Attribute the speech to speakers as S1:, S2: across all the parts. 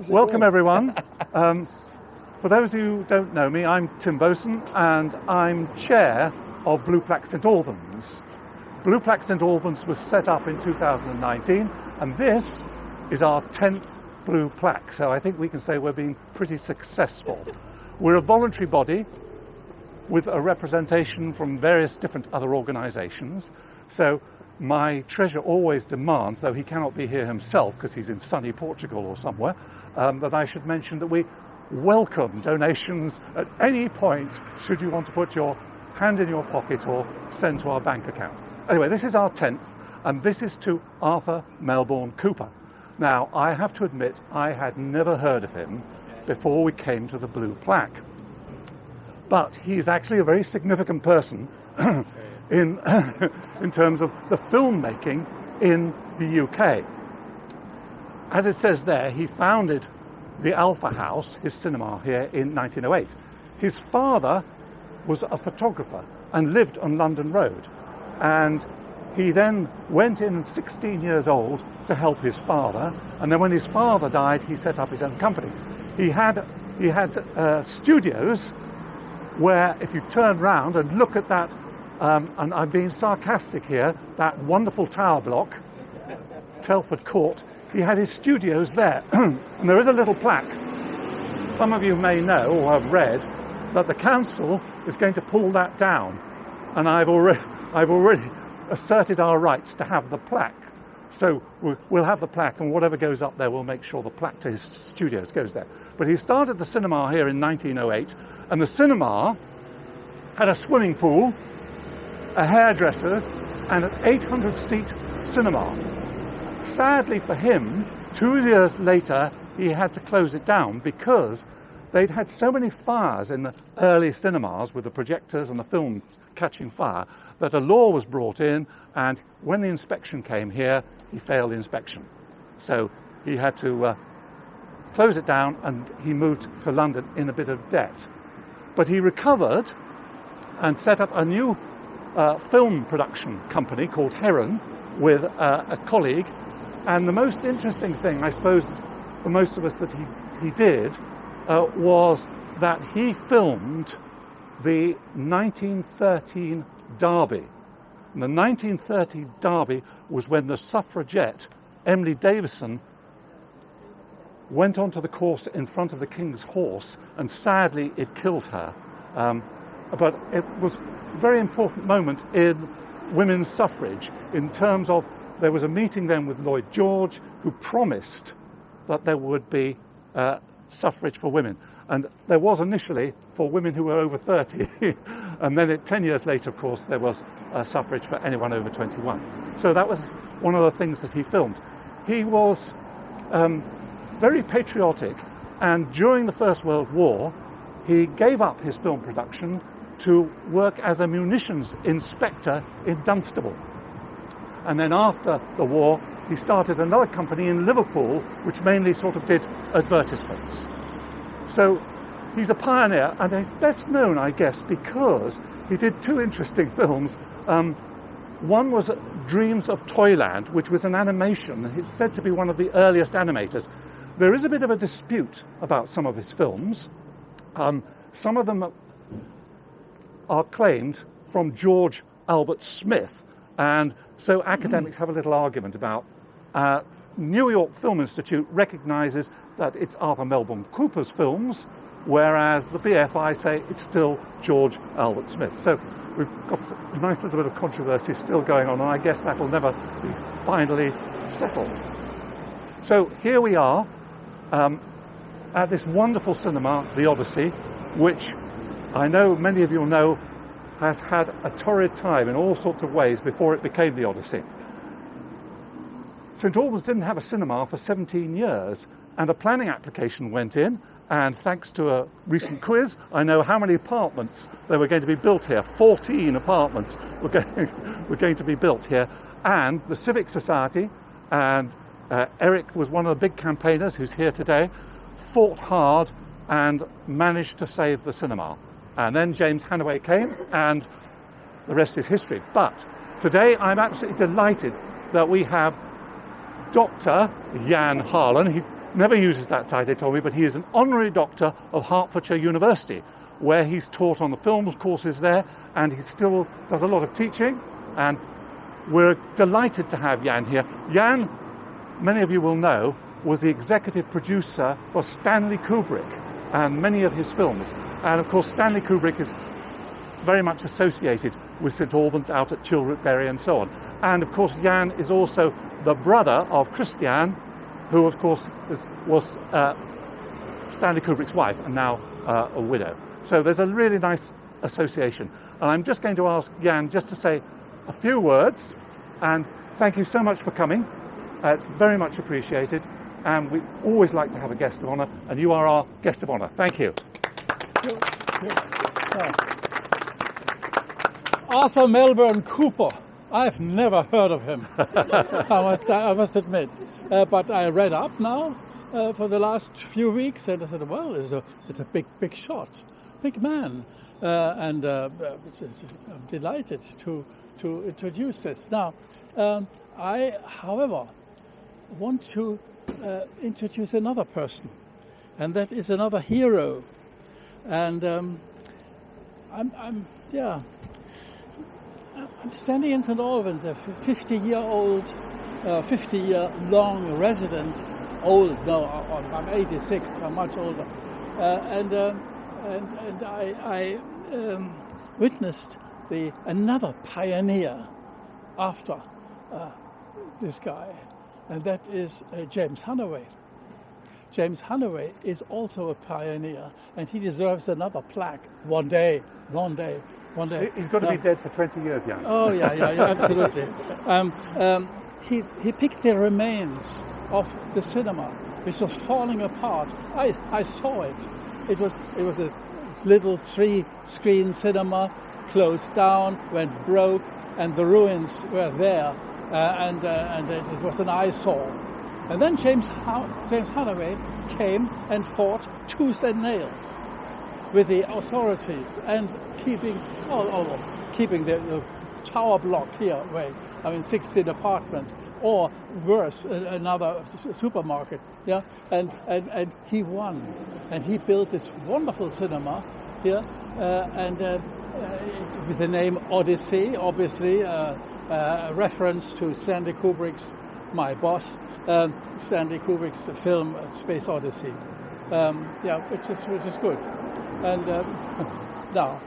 S1: Welcome, everyone. For those who don't know me, I'm Tim Boson, and I'm chair of Blue Plaque St Albans. Blue Plaque St Albans was set up in 2019, and this is our 10th Blue Plaque, so I think we can say we're being pretty successful. We're a voluntary body with a representation from various different other organisations, so my treasurer always demands, though he cannot be here himself because he's in sunny Portugal or somewhere, that I should mention that we welcome donations at any point should you want to put your hand in your pocket or send to our bank account. Anyway, this is our 10th, and this is to Arthur Melbourne-Cooper. Now, I have to admit, I had never heard of him before we came to the Blue Plaque. But he's actually a very significant person in terms of the filmmaking in the UK. As it says there, he founded the Alpha House, his cinema here, in 1908. His father was a photographer and lived on London Road. And he then went in 16 years old to help his father. And then when his father died, he set up his own company. He had studios where if you turn round and look at that, and I'm being sarcastic here, that wonderful tower block, Telford Court, he had his studios there. And there is a little plaque. Some of you may know or have read that the council is going to pull that down. And I've already asserted our rights to have the plaque. So we'll have the plaque, and whatever goes up there, we'll make sure the plaque to his studios goes there. But he started the cinema here in 1908, and the cinema had a swimming pool, a hairdresser's, and an 800-seat cinema. Sadly for him, 2 years later, he had to close it down because they'd had so many fires in the early cinemas with the projectors and the film catching fire that a law was brought in, and when the inspection came here, he failed the inspection. So he had to close it down, and he moved to London in a bit of debt. But he recovered and set up a new film production company called Heron with a colleague. And the most interesting thing, I suppose, for most of us that he did was that he filmed the 1913 Derby. And the 1930 Derby was when the suffragette Emily Davison went onto the course in front of the King's horse, and sadly it killed her. But it was a very important moment in women's suffrage in terms of there was a meeting then with Lloyd George who promised that there would be suffrage for women. And there was initially for women who were over 30. And then 10 years later, of course, there was suffrage for anyone over 21. So that was one of the things that he filmed. He was very patriotic, and during the First World War, he gave up his film production to work as a munitions inspector in Dunstable. And then after the war, he started another company in Liverpool, which mainly sort of did advertisements. So he's a pioneer, and he's best known, I guess, because he did two interesting films. One was Dreams of Toyland, which was an animation. He's said to be one of the earliest animators. There is a bit of a dispute about some of his films. Some of them are claimed from George Albert Smith, and so academics have a little argument about. New York Film Institute recognises that it's Arthur Melbourne-Cooper's films, whereas the BFI say it's still George Albert Smith. So we've got a nice little bit of controversy still going on, and I guess that will never be finally settled. So here we are at this wonderful cinema, the Odyssey, which I know many of you know has had a torrid time in all sorts of ways before it became the Odyssey. St Albans didn't have a cinema for 17 years, and a planning application went in, and thanks to a recent quiz, I know how many apartments there were going to be built here. 14 apartments were going to be built here. And the Civic Society, and Eric was one of the big campaigners who's here today, fought hard and managed to save the cinema. And then James Hannaway came, and the rest is history. But today I'm absolutely delighted that we have Dr. Jan Harlan. never uses that title, he told me, but he is an honorary doctor of Hertfordshire University, where he's taught on the film courses there, and he still does a lot of teaching, and we're delighted to have Jan here. Jan, many of you will know, was the executive producer for Stanley Kubrick and many of his films. And of course, Stanley Kubrick is very much associated with St Albans out at Chilbury and so on. And of course, Jan is also the brother of Christiane, who of course was Stanley Kubrick's wife and now a widow. So there's a really nice association. And I'm just going to ask Jan just to say a few words, and thank you so much for coming. It's very much appreciated, and we always like to have a guest of honour, and you are our guest of honour. Thank you.
S2: Arthur Melbourne-Cooper. I've never heard of him, I must admit. But I read up now for the last few weeks, and I said, well, it's a big shot, big man. And I'm delighted to introduce this. Now, I, however, want to introduce another person, and that is another hero. And I'm standing in St Albans, a 50-year-long resident. Old? No, I'm 86. I'm much older, and I witnessed another pioneer after this guy, and that is James Hannaway. James Hannaway is also a pioneer, and he deserves another plaque one day.
S1: He's got to be dead for 20 years, Jan.
S2: Oh, yeah, absolutely. He picked the remains of the cinema, which was falling apart. I saw it. It was a little 3-screen cinema, closed down, went broke, and the ruins were there, and it was an eyesore. And then James Hannaway came and fought tooth and nails with the authorities and keeping the tower block here, 16 apartments, or worse, another supermarket. Yeah, and he won, and he built this wonderful cinema here, with the name Odyssey, obviously a reference to Stanley Kubrick's, my boss, Stanley Kubrick's film Space Odyssey. Which is good. And now,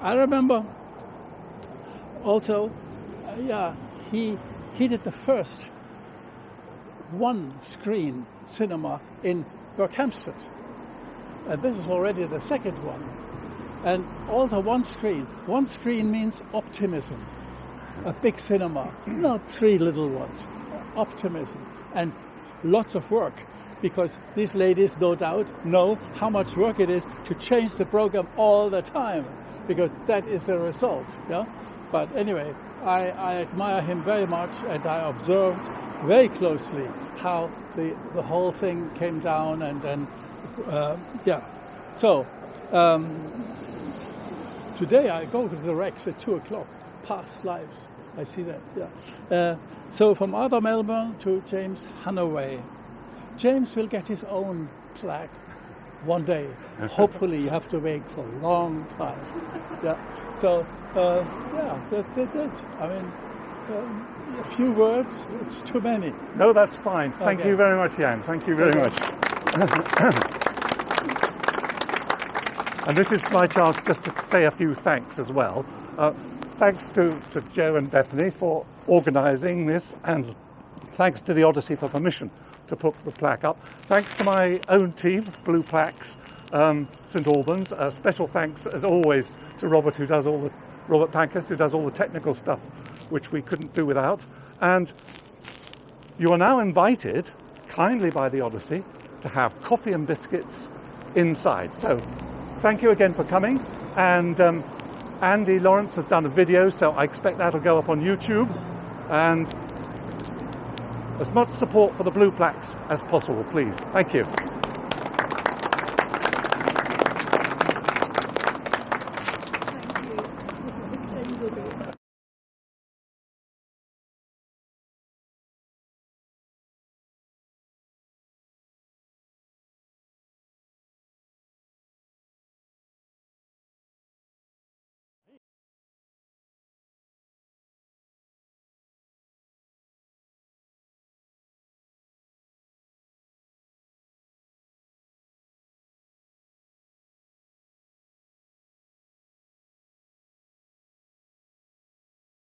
S2: I remember also, he did the first one-screen cinema in Berkhamsted, and this is already the second one. And also one screen. One screen means optimism. A big cinema, not 3 little ones. Optimism and lots of work, because these ladies, no doubt, know how much work it is to change the program all the time, because that is the result. Yeah. But anyway, I admire him very much, and I observed very closely how the whole thing came down, and then So today I go to the Rex at 2:00. Past lives, I see that. Yeah. So from Arthur Melbourne to James Hannaway. James will get his own plaque one day. Hopefully, you have to wait for a long time. Yeah. So that's it. I mean, a few words. It's too many.
S1: No, that's fine. Thank you very much, Jan. Thank you very much. And this is my chance just to say a few thanks as well. Thanks to Joe and Bethany for organising this, and thanks to the Odyssey for permission to put the plaque up. Thanks to my own team, Blue Plaques, St Albans. Special thanks, as always, to Robert Pankhurst, who does all the technical stuff, which we couldn't do without. And you are now invited, kindly by the Odyssey, to have coffee and biscuits inside. So, thank you again for coming. And Andy Lawrence has done a video, so I expect that'll go up on YouTube. And as much support for the Blue Plaques as possible, please. Thank you.